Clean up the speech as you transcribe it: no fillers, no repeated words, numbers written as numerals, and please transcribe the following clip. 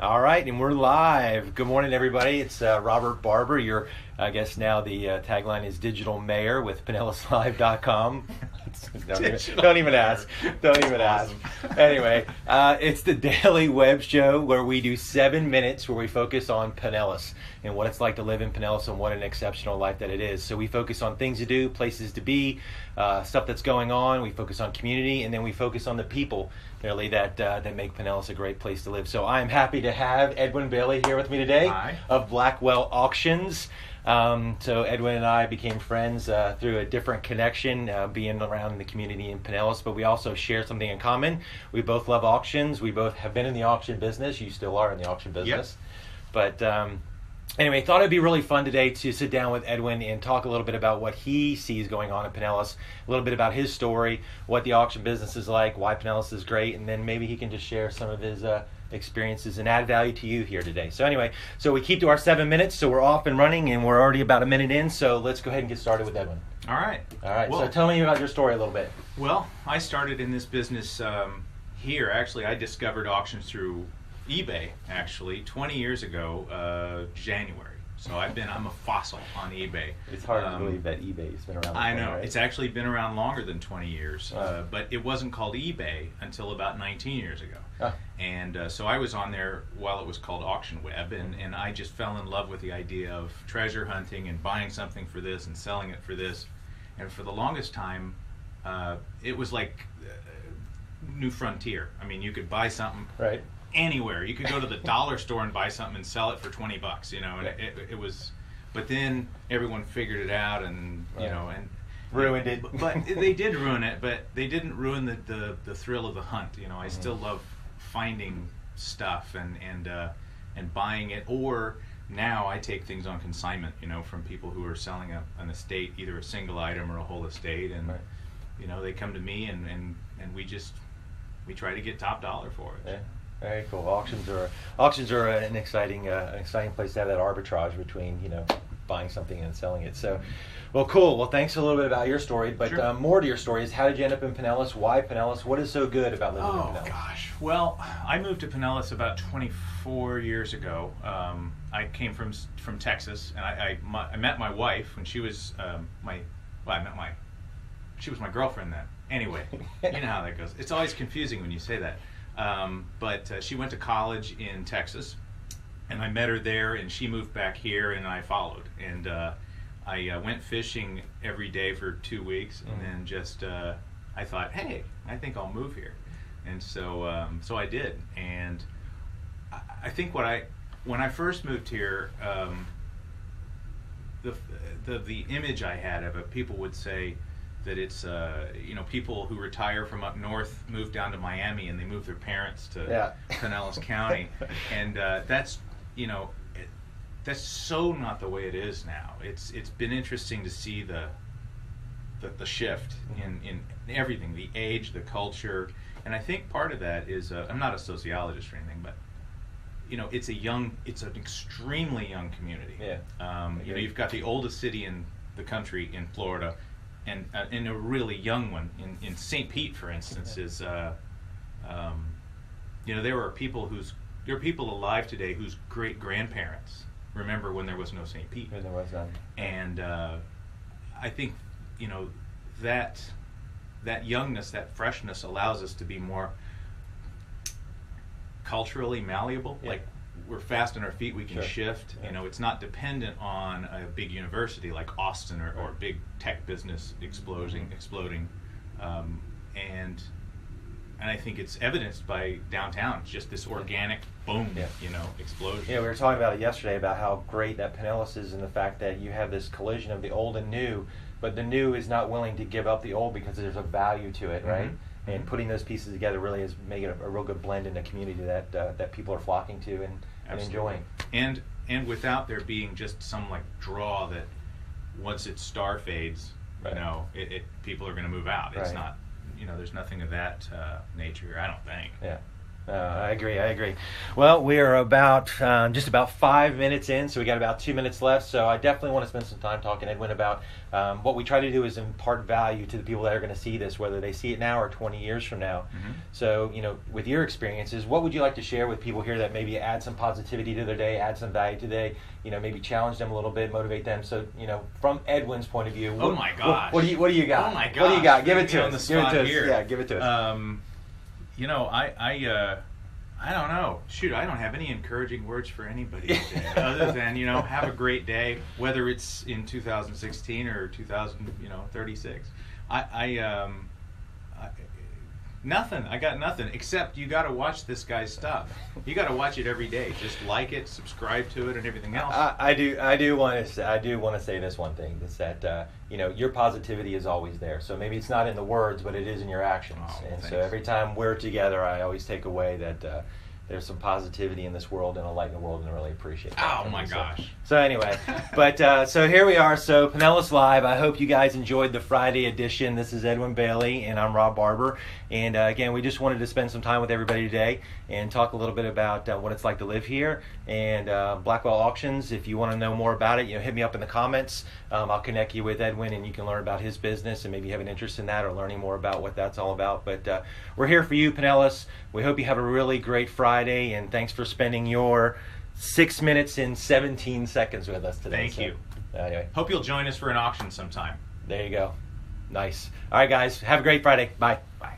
All right, and we're live. Good morning, everybody. It's Robert Barber. Your, I guess now the tagline is Digital Mayor with PinellasLive.com. Don't even ask. Don't even ask. Anyway, it's the daily web show where we do 7 minutes where we focus on Pinellas and what it's like to live in Pinellas and what an exceptional life that it is. So we focus on things to do, places to be, stuff that's going on. We focus on community, and then we focus on the people really that make Pinellas a great place to live. So I'm happy to have Edwin Bailey here with me today. Hi. Of Blackwell Auctions. So Edwin and I became friends through a different connection, being around in the community in Pinellas, but we also share something in common. We both love auctions. We both have been in the auction business. You still are in the auction business. Yep. But anyway, thought it'd be really fun today to sit down with Edwin and talk a little bit about what he sees going on in Pinellas, a little bit about his story, what the auction business is like, why Pinellas is great, and then maybe he can just share some of his experiences and add value to you here today. So anyway, so we keep to our 7 minutes, so we're off and running, and we're already about a minute in, so let's go ahead and get started with Edwin. All right. Well, so tell me about your story a little bit. Well, I started in this business here. Actually, I discovered auctions through eBay, actually, 20 years ago, January. So I'm a fossil on eBay. It's hard to believe that eBay's been around. I know. Right? It's actually been around longer than 20 years, but it wasn't called eBay until about 19 years ago. And so I was on there while it was called Auction Web, and I just fell in love with the idea of treasure hunting and buying something for this and selling it for this. And for the longest time, it was like New Frontier. I mean, you could buy something. Right. Anywhere. You could go to the dollar store and buy something and sell it for $20, you know, and it was, but then everyone figured it out and, you know, and ruined it. But they did ruin it, but they didn't ruin the thrill of the hunt, you know. I still love finding stuff and buying it, or now I take things on consignment, you know, from people who are selling an estate, either a single item or a whole estate, and, you know, they come to me and we try to get top dollar for it. Yeah. Very cool. Auctions are an exciting place to have that arbitrage between, you know, buying something and selling it. So, well, cool. Well, thanks a little bit about your story, but sure. More to your story is how did you end up in Pinellas? Why Pinellas? What is so good about living in Pinellas? Oh gosh. Well, I moved to Pinellas about 24 years ago. I came from Texas, and I met my wife when she was she was my girlfriend then. Anyway, you know how that goes. It's always confusing when you say that. But she went to college in Texas, and I met her there, and she moved back here, and I followed. And I went fishing every day for 2 weeks, and then just I thought, hey, I think I'll move here. And so so I did. And I think when I first moved here, the image I had of it, people would say that it's you know, people who retire from up north move down to Miami and they move their parents to Pinellas County, and that's, you know, that's so not the way it is now. It's been interesting to see the shift in everything, the age, the culture, and I think part of that is I'm not a sociologist or anything, but you know, it's an extremely young community. Yeah. You know, you've got the oldest city in the country in Florida. And a really young one in St. Pete, for instance, is you know, there are people alive today whose great grandparents remember when there was no St. Pete. When there was none. And I think, you know, that youngness, that freshness allows us to be more culturally malleable. Yeah. Like, we're fast on our feet, we can shift. Yeah. You know, it's not dependent on a big university like Austin or a big tech business exploding. And I think it's evidenced by downtown. It's just this organic boom, you know, explosion. Yeah, we were talking about it yesterday about how great that Pinellas is, and the fact that you have this collision of the old and new, but the new is not willing to give up the old because there's a value to it, right? And putting those pieces together really is making a real good blend in a community that people are flocking to and enjoying. And without there being just some like draw that once its star fades, you know, people are going to move out. It's not, you know, there's nothing of that nature here, I don't think. Yeah. I agree. Well, we are about just about 5 minutes in, so we got about 2 minutes left. So I definitely want to spend some time talking, Edwin, about what we try to do is impart value to the people that are going to see this, whether they see it now or 20 years from now. Mm-hmm. So, with your experiences, what would you like to share with people here that maybe add some positivity to their day, add some value to their day, maybe challenge them a little bit, motivate them? So, from Edwin's point of view, oh my gosh, what do you got? Oh my gosh, what do you got? Give it to us. us. Yeah, give it to us. I don't know. Shoot, I don't have any encouraging words for anybody today, other than have a great day, whether it's in 2016 or 2036. Nothing. I got nothing except you got to watch this guy's stuff. You got to watch it every day. Just like it, subscribe to it, and everything else. I do want to say this one thing. Is that your positivity is always there. So maybe it's not in the words, but it is in your actions. And so every time we're together, I always take away that there's some positivity in this world and a light in the world, and I really appreciate that. Oh my gosh. So anyway, but so here we are. So Pinellas Live. I hope you guys enjoyed the Friday edition. This is Edwin Bailey, and I'm Rob Barber. And again, we just wanted to spend some time with everybody today and talk a little bit about what it's like to live here and Blackwell Auctions. If you want to know more about it, hit me up in the comments. I'll connect you with Edwin, and you can learn about his business and maybe have an interest in that or learning more about what that's all about. But we're here for you, Pinellas. We hope you have a really great Friday, and thanks for spending your 6 minutes and 17 seconds with us today. Thank you. Anyway. Hope you'll join us for an auction sometime. There you go. Nice. All right, guys. Have a great Friday. Bye. Bye.